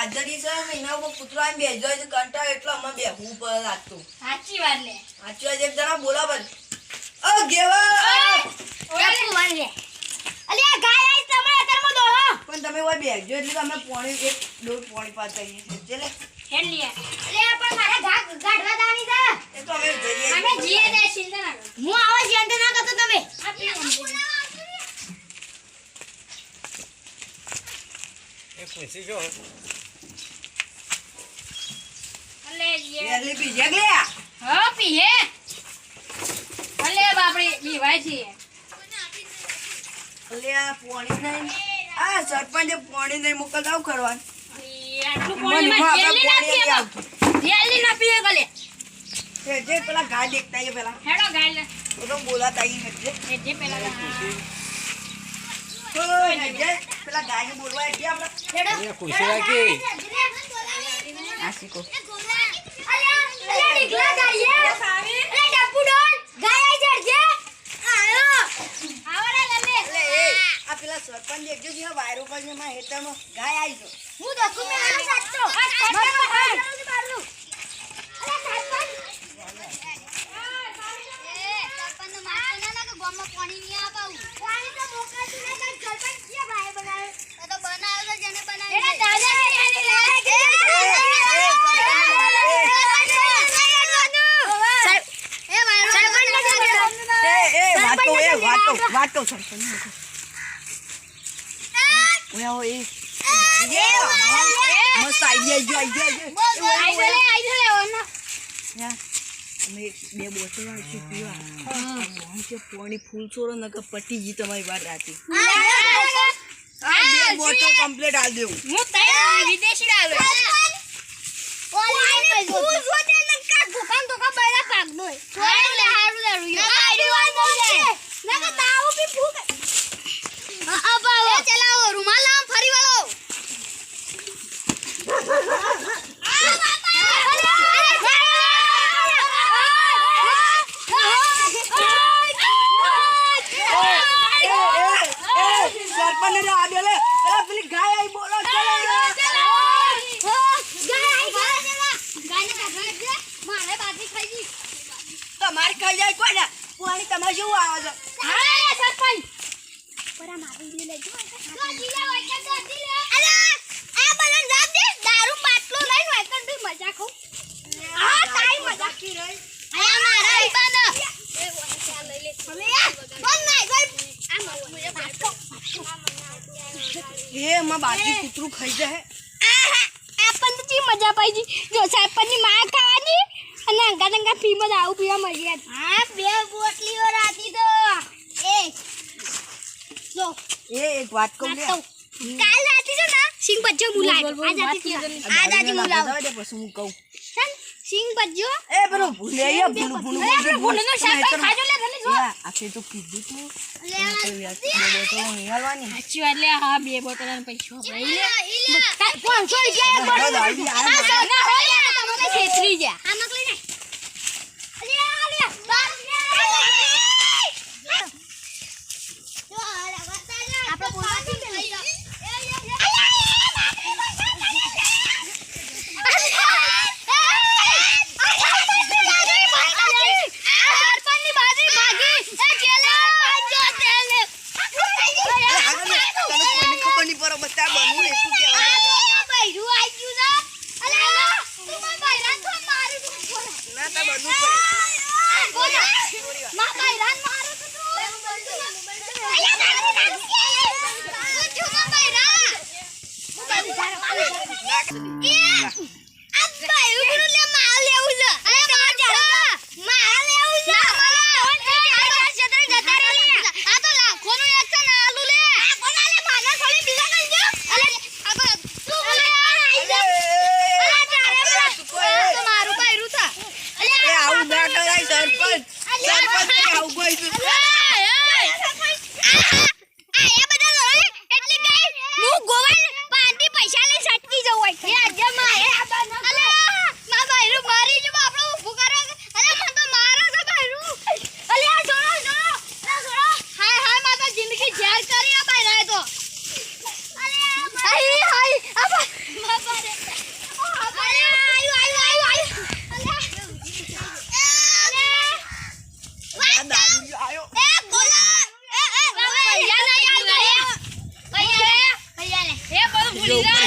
હાજરી છે મહિના ઉપર કૂતરો આમ બેસી જાય છે કંટાળ એટલો અમે બેહવું પડે લાગતું. સાચી વાત લે. સાચી વાત એક જણા બોલાવે. ઓ ગેવા ઓય વાર લે. અલે આ ગાય આઈ તમે અત્યારમાં દોડો. પણ તમે ઓય બેસજો એટલે અમે પાણી એક ડોલ પાણી પાતા આવીએ છીએ લે. હેડ લે. અલે પણ મારા ગાડવા દાની છે. એ તો અમે જઈએ. અમે જીએ દે ચિંતા ના કરો. હું આવા ચિંતા ના કરતો તમે. એ પૂછી જો અલે યે. એટલે બી જગલે. હા પીએ. અલે બાપડી બીવાય છે. એટલે આ પાણી નહીં. આ સરપંચે પાણી નહીં મોકલતા આવું કરવાનું. આટલું પાણીમાં જેલી ના પીએ. જેલી ના પીએ ગલે. જે પેલા ગાય દેખતા એ પેલા હેડો ગાય લે. તો તો બોલાતા આવીએ એટલે જે પેલા પેલા ગાયને બોલવા એટલે આપણે હેડો. એ પૂછી રાખી આશીકો આ પેલા સરપંચ દેખજો છે વાયરો પર છે માં હેતરમાં ગાય આવી છે. વાત કહું સરપંચ મસ્ત આઈડિયા અમે બે બોટલ વાળશું પીવા પાણી ફૂલ છોડો ન કે પટી જી તમારી વાત રાતી બે બોટલ કમ્પ્લીટ આલ દેવું વિદેશી ડાલો તમારે ખાઈ જાય કોઈ ને પાણી તમારે જેવું આવે છે. બાકી કૂતરું ખાઈ જાય મજા પાઈ જો સરપંચની માં ખાવાની અને અંગા ફીમાં આવું પીવા મળી હા બે બોટલીઓ રાતી તો એક વાત કહું લે કાલ રાતી છે ને સિંગ બચ્ચો મુલાય આ જાતી મુલાવ પછી હું કહું સિંગ બચ્ચો એ પેલો ભૂલે ભૂલે નો શાક ખાજો લે ભલે જો આખે તો કીધું તું નિહાળવાની સાચી વાત લે હા બે બોટલ ના પૈસા ભાઈ લે 500 રૂપિયા તમને છેતરી જા આમાં લઈને જવું